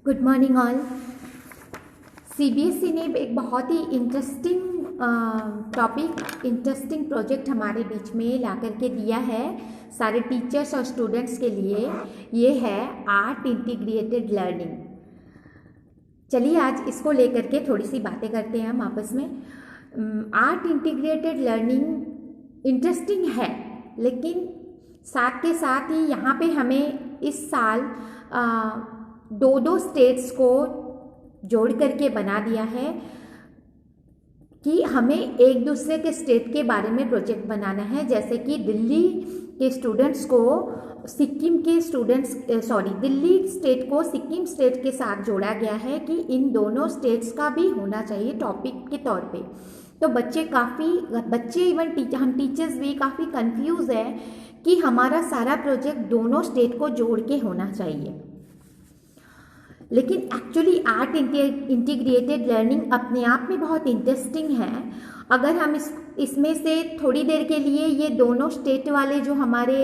Good morning all. CBSE ने एक बहुत ही इंटरेस्टिंग इंटरेस्टिंग प्रोजेक्ट हमारे बीच में ला करके दिया है सारे टीचर्स और स्टूडेंट्स के लिए। ये है आर्ट इंटीग्रेटेड लर्निंग। चलिए आज इसको लेकर के थोड़ी सी बातें करते हैं हम आपस में। आर्ट इंटीग्रेटेड लर्निंग इंटरेस्टिंग है, लेकिन साथ के साथ ही यहाँ पे हमें इस साल दो स्टेट्स को जोड़ करके बना दिया है कि हमें एक दूसरे के स्टेट के बारे में प्रोजेक्ट बनाना है। जैसे कि दिल्ली के स्टूडेंट्स को सिक्किम के दिल्ली स्टेट को सिक्किम स्टेट के साथ जोड़ा गया है कि इन दोनों स्टेट्स का भी होना चाहिए टॉपिक के तौर पे। तो बच्चे इवन हम टीचर्स भी काफ़ी कंफ्यूज है कि हमारा सारा प्रोजेक्ट दोनों स्टेट को जोड़ के होना चाहिए। लेकिन एक्चुअली आर्ट इंटीग्रेटेड लर्निंग अपने आप में बहुत इंटरेस्टिंग है। अगर हम इसमें से थोड़ी देर के लिए ये दोनों स्टेट वाले जो हमारे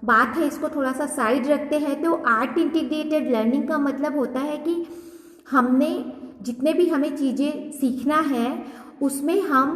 बात है इसको थोड़ा सा साइड रखते हैं, तो आर्ट इंटीग्रेटेड लर्निंग का मतलब होता है कि हमने जितने भी हमें चीज़ें सीखना है उसमें हम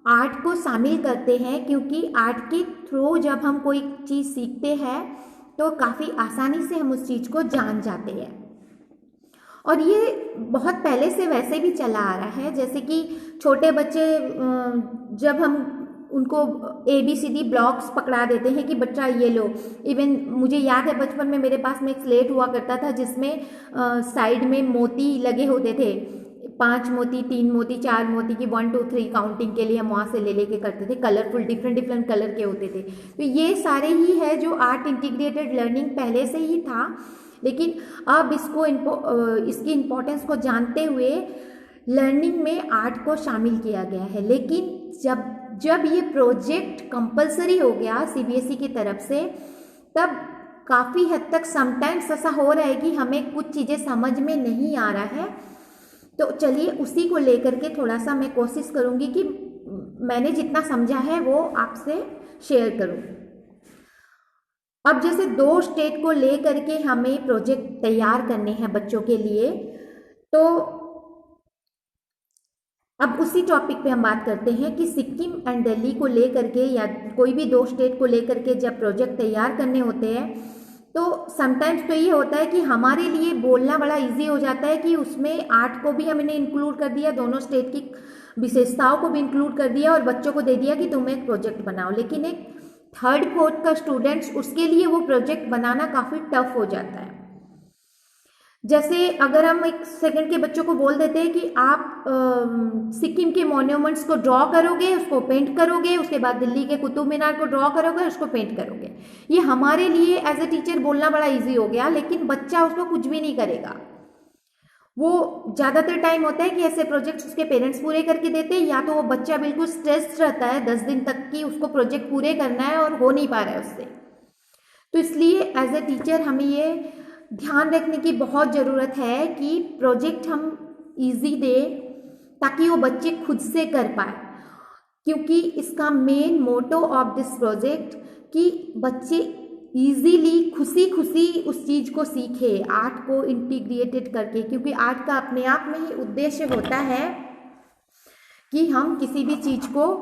आर्ट को शामिल करते हैं, क्योंकि आर्ट के थ्रू जब हम कोई चीज़ सीखते हैं तो काफ़ी आसानी से हम उस चीज़ को जान जाते हैं। और ये बहुत पहले से वैसे भी चला आ रहा है। जैसे कि छोटे बच्चे जब हम उनको ABCD ब्लॉक्स पकड़ा देते हैं कि बच्चा ये लो। इवन मुझे याद है बचपन में मेरे पास में एक स्लेट हुआ करता था जिसमें साइड में मोती लगे होते थे, 5 मोती, 3 मोती, 4 मोती की 1 2 3 काउंटिंग के लिए हम वहाँ से ले लेके करते थे। कलरफुल डिफरेंट कलर के होते थे। तो ये सारे ही है जो आर्ट इंटीग्रेटेड लर्निंग पहले से ही था, लेकिन अब इसकी इम्पोर्टेंस को जानते हुए लर्निंग में आर्ट को शामिल किया गया है। लेकिन जब ये प्रोजेक्ट कंपलसरी हो गया CBSE की तरफ से, तब काफ़ी हद तक समटाइम्स ऐसा हो रहा है कि हमें कुछ चीज़ें समझ में नहीं आ रहा है। तो चलिए उसी को लेकर के थोड़ा सा मैं कोशिश करूँगी कि मैंने जितना समझा है वो आपसे शेयर करूँ। अब जैसे 2 स्टेट को ले करके हमें प्रोजेक्ट तैयार करने हैं बच्चों के लिए, तो अब उसी टॉपिक पे हम बात करते हैं कि सिक्किम एंड दिल्ली को ले करके या कोई भी 2 स्टेट को ले करके जब प्रोजेक्ट तैयार करने होते हैं तो समटाइम्स तो ये होता है कि हमारे लिए बोलना बड़ा इजी हो जाता है कि उसमें आर्ट को भी हमने इंक्लूड कर दिया, दोनों स्टेट की विशेषताओं को भी इंक्लूड कर दिया और बच्चों को दे दिया कि तुम एक प्रोजेक्ट बनाओ। लेकिन एक 3rd 4th का स्टूडेंट्स, उसके लिए वो प्रोजेक्ट बनाना काफ़ी टफ हो जाता है। जैसे अगर हम एक सेकंड के बच्चों को बोल देते हैं कि आप सिक्किम के मॉन्यूमेंट्स को ड्रॉ करोगे, उसको पेंट करोगे, उसके बाद दिल्ली के कुतुब मीनार को ड्रॉ करोगे, उसको पेंट करोगे, ये हमारे लिए एज ए टीचर बोलना बड़ा इजी हो गया। लेकिन बच्चा उसको कुछ भी नहीं करेगा। वो ज़्यादातर टाइम होता है कि ऐसे प्रोजेक्ट्स उसके पेरेंट्स पूरे करके देते हैं, या तो वो बच्चा बिल्कुल स्ट्रेस्ड रहता है 10 दिन तक कि उसको प्रोजेक्ट पूरे करना है और हो नहीं पा रहा है उससे। तो इसलिए एज ए टीचर हमें ये ध्यान रखने की बहुत ज़रूरत है कि प्रोजेक्ट हम इजी दें ताकि वो बच्चे खुद से कर पाए, क्योंकि इसका main motto of this project कि बच्चे इजीली खुशी उस चीज़ को सीखे आर्ट को इंटीग्रेटेड करके। क्योंकि आर्ट का अपने आप में ही उद्देश्य होता है कि हम किसी भी चीज़ को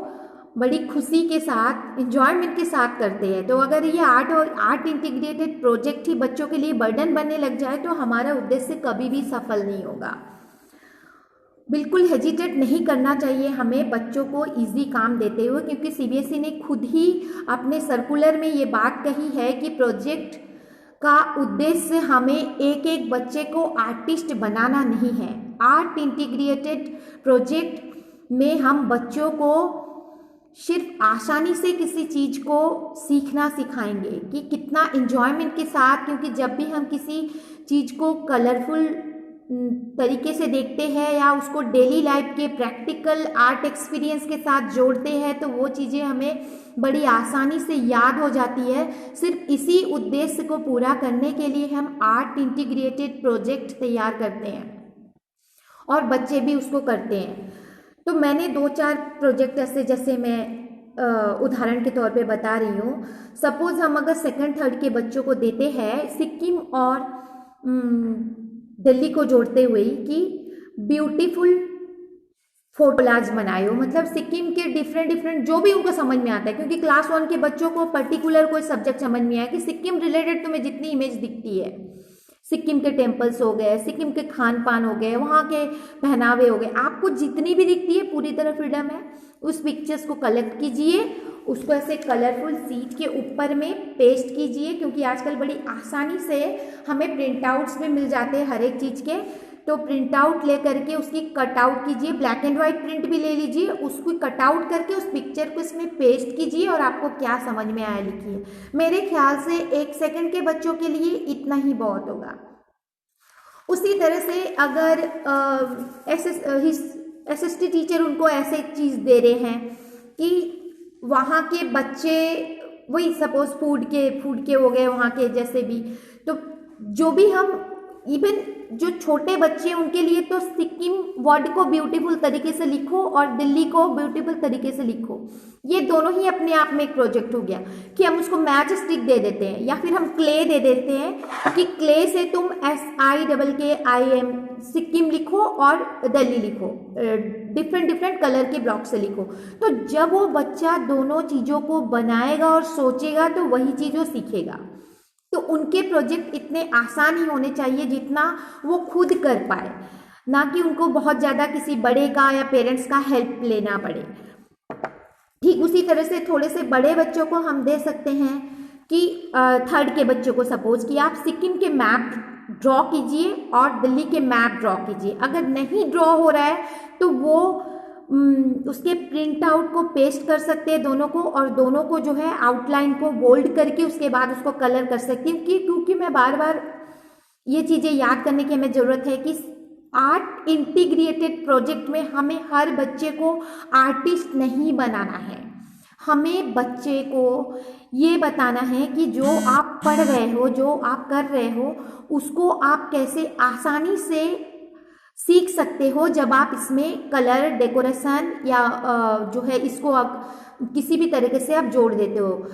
बड़ी खुशी के साथ, इंजॉयमेंट के साथ करते हैं। तो अगर ये आर्ट इंटीग्रेटेड प्रोजेक्ट ही बच्चों के लिए बर्डन बनने लग जाए तो हमारा उद्देश्य कभी भी सफल नहीं होगा। बिल्कुल हेजिटेट नहीं करना चाहिए हमें बच्चों को इजी काम देते हुए, क्योंकि CBSE ने खुद ही अपने सर्कुलर में ये बात कही है कि प्रोजेक्ट का उद्देश्य हमें एक बच्चे को आर्टिस्ट बनाना नहीं है। आर्ट इंटीग्रेटेड प्रोजेक्ट में हम बच्चों को सिर्फ आसानी से किसी चीज़ को सीखना सिखाएंगे कि कितना इंजॉयमेंट के साथ, क्योंकि जब भी हम किसी चीज़ को कलरफुल तरीके से देखते हैं या उसको डेली लाइफ के प्रैक्टिकल आर्ट एक्सपीरियंस के साथ जोड़ते हैं तो वो चीज़ें हमें बड़ी आसानी से याद हो जाती है। सिर्फ इसी उद्देश्य को पूरा करने के लिए हम आर्ट इंटीग्रेटेड प्रोजेक्ट तैयार करते हैं और बच्चे भी उसको करते हैं। तो मैंने 2-4 प्रोजेक्ट ऐसे, जैसे मैं उदाहरण के तौर पे बता रही हूँ। सपोज हम अगर 2nd 3rd के बच्चों को देते हैं सिक्किम और दिल्ली को जोड़ते हुए कि ब्यूटीफुल फोटोलाज बनाए हो, मतलब सिक्किम के डिफरेंट जो भी उनको समझ में आता है, क्योंकि क्लास 1 के बच्चों को पर्टिकुलर कोई सब्जेक्ट समझ में आया कि सिक्किम रिलेटेड तुम्हें जितनी इमेज दिखती है, सिक्किम के टेम्पल्स हो गए, सिक्किम के खान पान हो गए, वहाँ के पहनावे हो गए, आपको जितनी भी दिखती है पूरी तरह फ्रीडम है। उस पिक्चर्स को कलेक्ट कीजिए, उसको ऐसे कलरफुल सीट के ऊपर में पेस्ट कीजिए, क्योंकि आजकल बड़ी आसानी से हमें प्रिंट आउट्स भी मिल जाते हैं हर एक चीज़ के। तो प्रिंट आउट ले करके उसकी कट आउट कीजिए, ब्लैक एंड वाइट प्रिंट भी ले लीजिए, उसको कट आउट करके उस पिक्चर को इसमें पेस्ट कीजिए और आपको क्या समझ में आया लिखिए। मेरे ख्याल से 1 सेकंड के बच्चों के लिए इतना ही बहुत होगा। उसी तरह से अगर एसएसटी टीचर उनको ऐसे चीज़ दे रहे हैं कि वहाँ के बच्चे वही सपोज फूड के हो गए वहाँ के जैसे भी, तो जो भी हम इवन जो छोटे बच्चे उनके लिए तो सिक्किम वर्ड को ब्यूटीफुल तरीके से लिखो और दिल्ली को ब्यूटीफुल तरीके से लिखो, ये दोनों ही अपने आप में एक प्रोजेक्ट हो गया कि हम उसको मैच स्टिक दे देते हैं या फिर हम क्ले दे देते हैं कि क्ले से तुम SIKKIM सिक्किम लिखो और दिल्ली लिखो, डिफरेंट कलर के ब्लॉक से लिखो। तो जब वो बच्चा दोनों चीज़ों को बनाएगा और सोचेगा तो वही चीज़ वो सीखेगा। तो उनके प्रोजेक्ट इतने आसान ही होने चाहिए जितना वो खुद कर पाए, ना कि उनको बहुत ज़्यादा किसी बड़े का या पेरेंट्स का हेल्प लेना पड़े। ठीक उसी तरह से थोड़े से बड़े बच्चों को हम दे सकते हैं कि 3rd के बच्चों को सपोज कि आप सिक्किम के मैप ड्रॉ कीजिए और दिल्ली के मैप ड्रॉ कीजिए। अगर नहीं ड्रॉ हो रहा है तो वो उसके प्रिंट आउट को पेस्ट कर सकते हैं दोनों को, और दोनों को जो है आउटलाइन को बोल्ड करके उसके बाद उसको कलर कर सकती हूँ। क्योंकि मैं बार बार ये चीज़ें याद करने की हमें ज़रूरत है कि आर्ट इंटीग्रेटेड प्रोजेक्ट में हमें हर बच्चे को आर्टिस्ट नहीं बनाना है, हमें बच्चे को ये बताना है कि जो आप पढ़ रहे हो, जो आप कर रहे हो, उसको आप कैसे आसानी से सीख सकते हो जब आप इसमें कलर डेकोरेशन या जो है इसको आप किसी भी तरीके से आप जोड़ देते हो।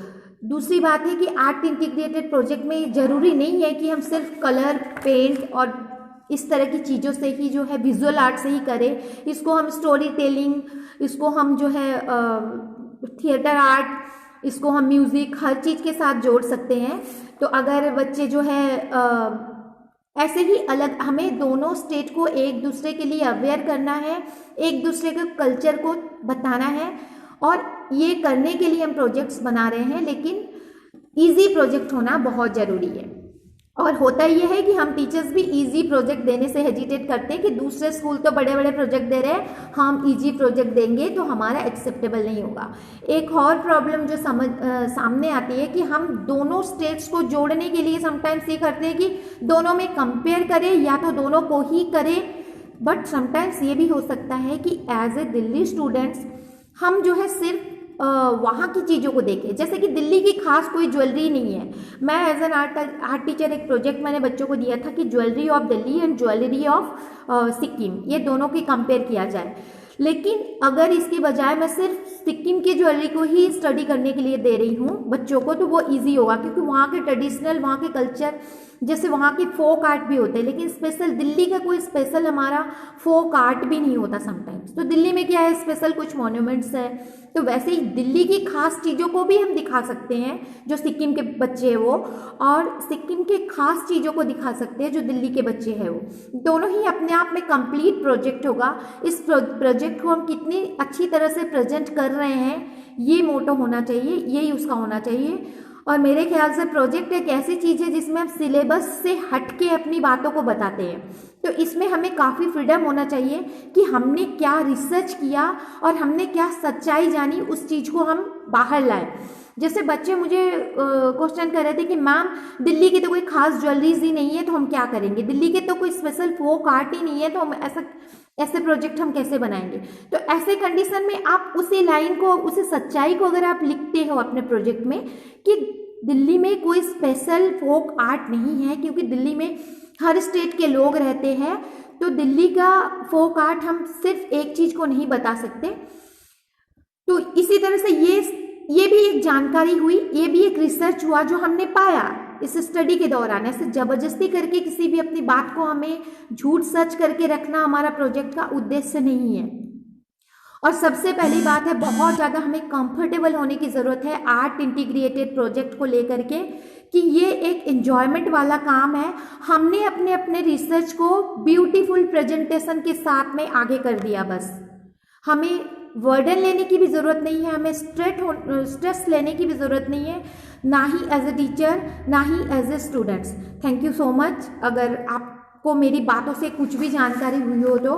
दूसरी बात है कि आर्ट इंटीग्रेटेड प्रोजेक्ट में ज़रूरी नहीं है कि हम सिर्फ कलर पेंट और इस तरह की चीज़ों से ही जो है विजुअल आर्ट से ही करें। इसको हम स्टोरी टेलिंग, इसको हम जो है थिएटर आर्ट, इसको हम म्यूज़िक, हर चीज़ के साथ जोड़ सकते हैं। तो अगर बच्चे जो है ऐसे ही अलग, हमें दोनों स्टेट को एक दूसरे के लिए अवेयर करना है, एक दूसरे के कल्चर को बताना है, और ये करने के लिए हम प्रोजेक्ट्स बना रहे हैं, लेकिन इजी प्रोजेक्ट होना बहुत ज़रूरी है। और होता ये है कि हम टीचर्स भी इजी प्रोजेक्ट देने से हेजिटेट करते हैं कि दूसरे स्कूल तो बड़े बड़े प्रोजेक्ट दे रहे हैं, हम इजी प्रोजेक्ट देंगे तो हमारा एक्सेप्टेबल नहीं होगा। एक और प्रॉब्लम जो सामने आती है कि हम दोनों स्टेट्स को जोड़ने के लिए समटाइम्स ये करते हैं कि दोनों में कंपेयर करें या तो दोनों को ही करें, बट समटाइम्स ये भी हो सकता है कि एज ए दिल्ली स्टूडेंट्स हम जो है सिर्फ वहाँ की चीज़ों को देखें। जैसे कि दिल्ली की खास कोई ज्वेलरी नहीं है। मैं एज एन आर्ट टीचर एक प्रोजेक्ट मैंने बच्चों को दिया था कि jewellery of Delhi and jewellery of Sikkim, ये दोनों की कंपेयर किया जाए। लेकिन अगर इसके बजाय मैं सिर्फ सिक्किम की ज्वेलरी को ही स्टडी करने के लिए दे रही हूँ बच्चों को, तो वो ईजी होगा, क्योंकि वहाँ के ट्रेडिशनल, वहाँ के कल्चर, जैसे वहाँ के फोक आर्ट भी होते हैं, लेकिन स्पेशल दिल्ली का कोई स्पेशल हमारा फोक आर्ट भी नहीं होता समटाइम्स। तो दिल्ली में क्या है, स्पेशल कुछ मॉन्यूमेंट्स है, तो वैसे ही दिल्ली की खास चीज़ों को भी हम दिखा सकते हैं जो सिक्किम के बच्चे हैं वो, और सिक्किम के खास चीज़ों को दिखा सकते हैं जो दिल्ली के बच्चे हैं वो। दोनों ही अपने आप में कंप्लीट प्रोजेक्ट होगा। इस प्रोजेक्ट को हम कितनी अच्छी तरह से प्रेजेंट कर रहे हैं, ये मोटो होना चाहिए, यही उसका होना चाहिए। और मेरे ख्याल से प्रोजेक्ट एक ऐसी चीज़ है जिसमें हम सिलेबस से हट के अपनी बातों को बताते हैं, तो इसमें हमें काफ़ी फ्रीडम होना चाहिए कि हमने क्या रिसर्च किया और हमने क्या सच्चाई जानी, उस चीज़ को हम बाहर लाए। जैसे बच्चे मुझे क्वेश्चन कर रहे थे कि मैम दिल्ली की तो कोई खास ज्वेलरीज ही नहीं है तो हम क्या करेंगे, दिल्ली के तो कोई स्पेशल फोक आर्ट ही नहीं है तो हम ऐसे प्रोजेक्ट हम कैसे बनाएंगे। तो ऐसे कंडीशन में आप उसी लाइन को, उसी सच्चाई को अगर आप लिखते हो अपने प्रोजेक्ट में कि दिल्ली में कोई स्पेशल फोक आर्ट नहीं है, क्योंकि दिल्ली में हर स्टेट के लोग रहते हैं, तो दिल्ली का फोक आर्ट हम सिर्फ एक चीज़ को नहीं बता सकते। तो इसी तरह से ये भी एक जानकारी हुई, ये भी एक रिसर्च हुआ जो हमने पाया इस स्टडी के दौरान। ऐसे ज़बरदस्ती करके किसी भी अपनी बात को हमें झूठ सच करके रखना हमारा प्रोजेक्ट का उद्देश्य नहीं है। और सबसे पहली बात है, बहुत ज़्यादा हमें कंफर्टेबल होने की ज़रूरत है आर्ट इंटीग्रेटेड प्रोजेक्ट को लेकर के, कि ये एक एंजॉयमेंट वाला काम है। हमने अपने अपने रिसर्च को ब्यूटीफुल प्रेजेंटेशन के साथ में आगे कर दिया। बस हमें वर्डन लेने की भी ज़रूरत नहीं है, हमें स्ट्रेस लेने की भी ज़रूरत नहीं है, ना ही एज ए टीचर ना ही as a students. Thank you so much. अगर आपको मेरी बातों से कुछ भी जानकारी हुई हो तो